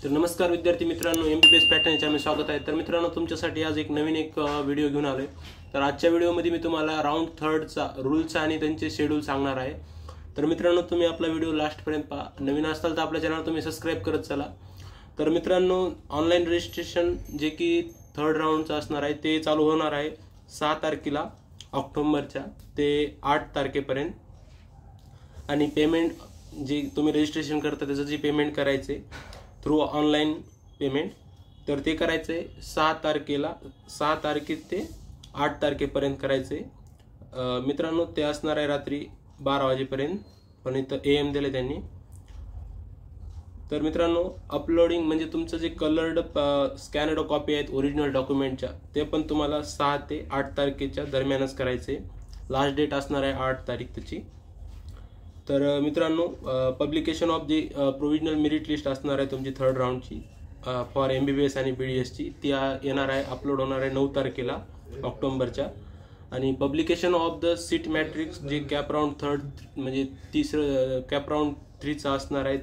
तर नमस्कार विद्यार्थी मित्रांनो, MBBS पॅटर्न याच्या मी स्वागत आहे। तर मित्रांनो, तुमच्यासाठी आज एक नवीन व्हिडिओ घेऊन आलोय। तर आजच्या व्हिडिओमध्ये मी तुम्हाला राऊंड 3 चा रूल्स आणि त्यांचे शेड्यूल सांगणार आहे। तर मित्रांनो, तुम्ही आपला व्हिडिओ लास्ट पर्यंत पहा। नवीन असाल तर आपल्या चॅनल तुम्ही सबस्क्राइब करत चला। तर मित्रांनो, ऑनलाइन रजिस्ट्रेशन जे की 3rd राऊंडचा असणार आहे ते चालू होणार आहे 6 तारखेला ऑक्टोबरच्या ते 8 तारखेपर्यंत। आणि पेमेंट जे तुम्ही रजिस्ट्रेशन करता त्याचं जे पेमेंट करायचे थ्रू ऑनलाइन पेमेंट, तर ते करायचे 6 तारखे ते 8 तारखेपर्यंत करायचे। मित्रांनो, ते असणार आहे रात्री 12 वाजेपर्यंत, पण इथं AM दिले त्यांनी। तर मित्रांनो, अपलोडिंग म्हणजे तुमचं जे कलर्ड स्कॅनर्ड कॉपी आहेत ओरिजिनल डॉक्युमेंटच्या, ते पण तुम्हाला 6 ते 8 तारखेच्या दरम्यानच करायचे। लास्ट डेट असणार आहे 8 तारीख त्याची। तर मित्रांनो, publication of G provisional merit list असणार आहे तुमची 3rd राऊंडची फॉर MBBS आणि BDS ची, ती येणार आहे, अपलोड होणार आहे 9 तारखेला ऑक्टोबरच्या। आणि publication of the seat matrix जे कॅप राऊंड 3rd म्हणजे तिसरं कॅप राऊंड 3 चा असणार आहे,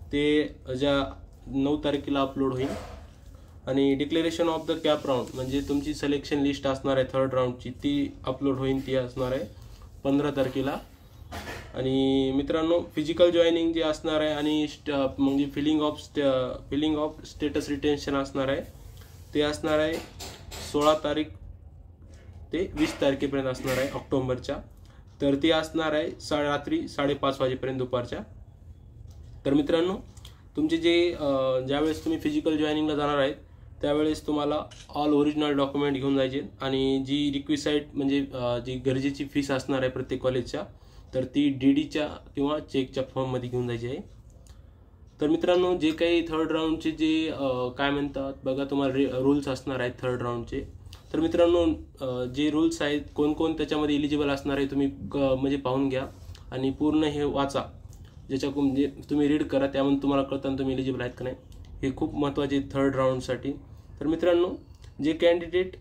ते ज्या 9 तारखेला अपलोड होईल। आणि declaration of the cap round म्हणजे तुमची सिलेक्शन लिस्ट असणार आहे 3rd राऊंडची, ती अपलोड होईल, ती असणार आहे 15 तारखेला। आणि मित्रांनो, फिजिकल जॉईनिंग जे असणार आहे आणि म्हणजे फिलिंग ऑफ स्टेटस रिटेन्शन असणार आहे, ते असणार आहे 16 तारीख ते 20 तारखेपर्यंत असणार आहे ऑक्टोबरच्या। तर ती असणार आहे रात्री 5:30 वाजेपर्यंत दुपारच्या। तर मित्रांनो, तुमचे जे ज्यावेळेस तुम्ही फिजिकल जॉईनिंगला जाणार आहेत त्यावेळेस तुम्हाला ऑल ओरिजिनल डॉक्युमेंट घेऊन जायचे। आणि जी रिक्विसाइट म्हणजे जी गरजेची फीस असणार आहे प्रत्येक कॉलेजच्या, तर ती DDच्या किंवा चेकच्या फॉर्ममध्ये घेऊन जायची आहे। तर मित्रांनो, जे काही 3rd राऊंडचे जे काय म्हणतात बघा, तुम्हाला रूल्स असणार आहेत 3rd राऊंडचे। तर मित्रांनो, जे रूल्स आहेत कोण कोण त्याच्यामध्ये एलिजिबल असणार आहे तुम्ही म्हणजे पाहून घ्या आणि पूर्ण हे वाचा, ज्याच्याकडून म्हणजे तुम्ही रीड करा, त्यामध्ये तुम्हाला कळताना तुम्ही एलिजिबल आहेत का नाही, हे खूप महत्त्वाचे 3rd राऊंडसाठी। तर मित्रांनो, जे कॅन्डिडेट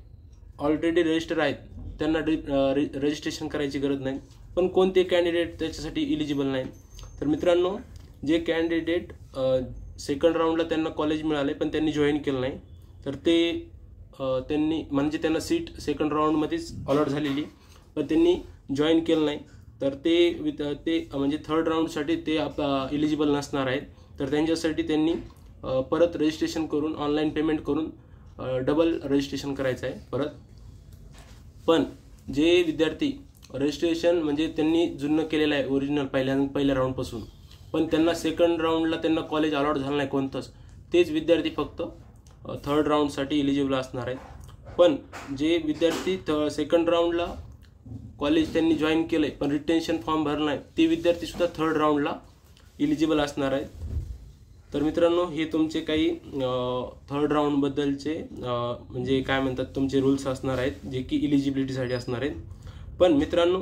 ऑलरेडी रजिस्टर आहेत त्यांना रजिस्ट्रेशन करायची गरज नाही, पण कोणते कॅन्डिडेट त्याच्यासाठी एलिजिबल नाही। तर मित्रांनो, जे कॅन्डिडेट 2nd राऊंडला त्यांना कॉलेज मिळाले पण त्यांनी जॉईन केलं नाही, तर ते त्यांनी म्हणजे त्यांना सीट 2nd राऊंडमध्येच अलॉट झालेली पण त्यांनी जॉईन केलं नाही, तर ते म्हणजे 3rd राऊंडसाठी ते एलिजिबल नसणार आहेत। तर त्यांच्यासाठी त्यांनी परत रजिस्ट्रेशन करून ऑनलाईन पेमेंट करून डबल रजिस्ट्रेशन करायचं आहे परत। पण जे विद्यार्थी रजिस्ट्रेशन म्हणजे त्यांनी जुनं केलेलं आहे ओरिजिनल पहिल्या राऊंडपासून, पण त्यांना 2nd राऊंडला त्यांना कॉलेज अलॉट झालं नाही कोणतंच, तेच विद्यार्थी फक्त 3rd राऊंडसाठी एलिजिबल असणार आहेत। पण जे विद्यार्थी 2nd राऊंडला कॉलेज त्यांनी जॉईन केलंय पण रिटेन्शन फॉर्म भरला नाही, ते विद्यार्थी सुद्धा 3rd राऊंडला एलिजिबल असणार आहेत। तर मित्रांनो, हे तुमचे काही 3rd राऊंडबद्दलचे म्हणजे काय म्हणतात तुमचे रूल्स असणार आहेत, जे की एलिजिबिलिटीसाठी असणार आहेत। पण मित्रांनो,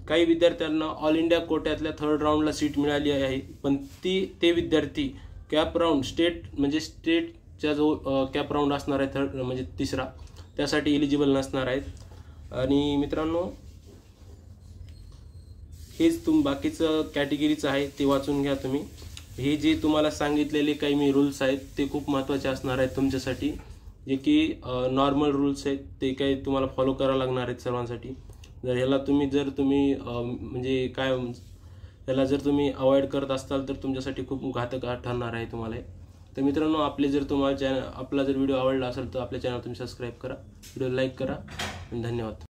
काही विद्यार्थ्यांना ऑल इंडिया कोट्यातल्या 3rd राऊंडला सीट मिळाली आहे, पण ते विद्यार्थी कॅप राऊंड स्टेटच्या जो कॅप राऊंड असणार आहे 3rd म्हणजे तिसरा, त्यासाठी एलिजिबल नसणार आहेत। आणि मित्रांनो, हेच बाकीचं कॅटेगरीचं आहे, ते वाचून घ्या तुम्ही। हे जे तुम्हाला सांगितलेले काही मी रूल्स आहेत ते खूप महत्त्वाचे असणार आहेत तुमच्यासाठी, जे की नॉर्मल रूल्स आहेत, ते काही तुम्हाला फॉलो करावं लागणार आहेत सर्वांसाठी। जर तुम्ही म्हणजे काय याला जर तुम्ही अवॉइड करत असाल तर तुमच्यासाठी खूप घातक ठरणार आहे तुम्हाला। तर मित्रांनो, आपला जर व्हिडिओ आवडला असेल तर आपल्या चॅनल तुम्ही सबस्क्राईब करा, व्हिडिओ लाईक करा, धन्यवाद।